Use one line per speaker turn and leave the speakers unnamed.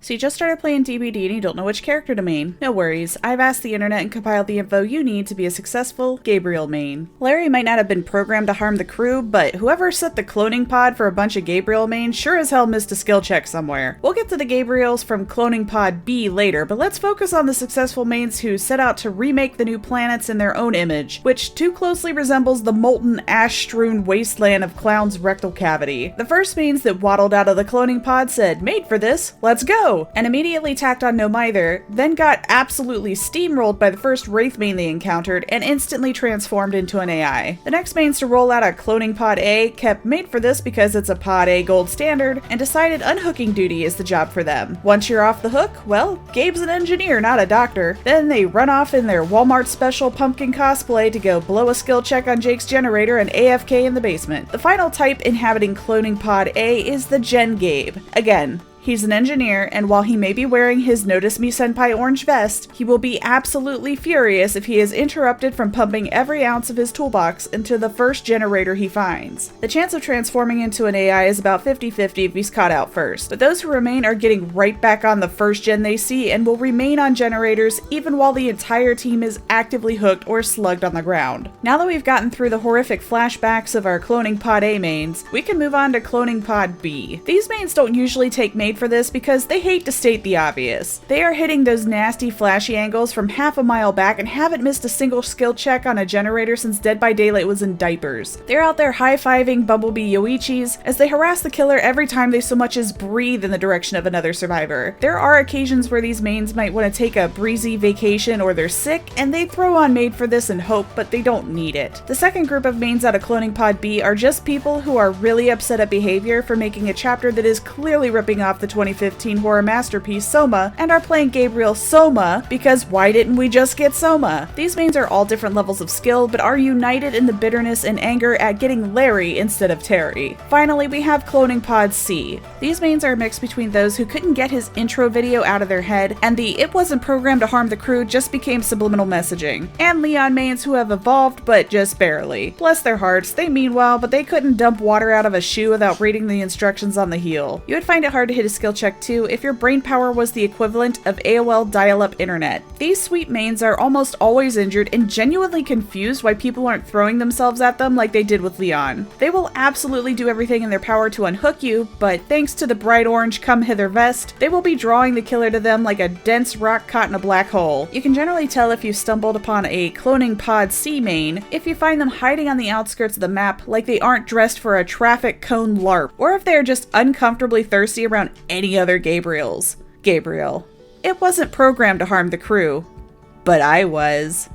So you just started playing DBD and you don't know which character to main? No worries, I've asked the internet and compiled the info you need to be a successful Gabriel main. Larry might not have been programmed to harm the crew, but whoever set the cloning pod for a bunch of Gabriel mains sure as hell missed a skill check somewhere. We'll get to the Gabriels from cloning pod B later, but let's focus on the successful mains who set out to remake the new planets in their own image, which too closely resembles the molten, ash-strewn wasteland of Clown's rectal cavity. The first mains that waddled out of the cloning pod said, "Made for this, let's go!" and immediately tacked on No Mither, then got absolutely steamrolled by the first Wraith main they encountered and instantly transformed into an AI. The next mains to roll out a cloning pod A kept Made for this because it's a pod A gold standard and decided unhooking duty is the job for them. Once you're off the hook, well, Gabe's an engineer, not a doctor. Then they run off in their Walmart special pumpkin cosplay to go blow a skill check on Jake's generator and AFK in the basement. The final type inhabiting cloning pod A is the Gen Gabe. Again, he's an engineer, and while he may be wearing his Notice Me Senpai orange vest, he will be absolutely furious if he is interrupted from pumping every ounce of his toolbox into the first generator he finds. The chance of transforming into an AI is about 50-50 if he's caught out first, but those who remain are getting right back on the first gen they see and will remain on generators even while the entire team is actively hooked or slugged on the ground. Now that we've gotten through the horrific flashbacks of our cloning pod A mains, we can move on to cloning pod B. These mains don't usually take Made for this because they hate to state the obvious. They are hitting those nasty flashy angles from half a mile back and haven't missed a single skill check on a generator since Dead by Daylight was in diapers. They're out there high-fiving Bumblebee Yoichis as they harass the killer every time they so much as breathe in the direction of another survivor. There are occasions where these mains might want to take a breezy vacation or they're sick and they throw on Made for this and hope, but they don't need it. The second group of mains out of cloning pod B are just people who are really upset at behavior for making a chapter that is clearly ripping off the 2015 horror masterpiece Soma and are playing Gabriel Soma because why didn't we just get Soma? These mains are all different levels of skill but are united in the bitterness and anger at getting Larry instead of Terry. Finally, we have cloning pod C. These mains are a mix between those who couldn't get his intro video out of their head and the "it wasn't programmed to harm the crew" just became subliminal messaging, and Leon mains who have evolved but just barely. Bless their hearts, they mean well, but they couldn't dump water out of a shoe without reading the instructions on the heel. You would find it hard to hit a skill check too if your brain power was the equivalent of AOL dial-up internet. These sweet mains are almost always injured and genuinely confused why people aren't throwing themselves at them like they did with Leon. They will absolutely do everything in their power to unhook you, but thanks to the bright orange come hither vest, they will be drawing the killer to them like a dense rock caught in a black hole. You can generally tell if you stumbled upon a cloning pod C main if you find them hiding on the outskirts of the map like they aren't dressed for a traffic cone LARP, or if they're just uncomfortably thirsty around any other Gabriels. Gabriel. It wasn't programmed to harm the crew, but I was.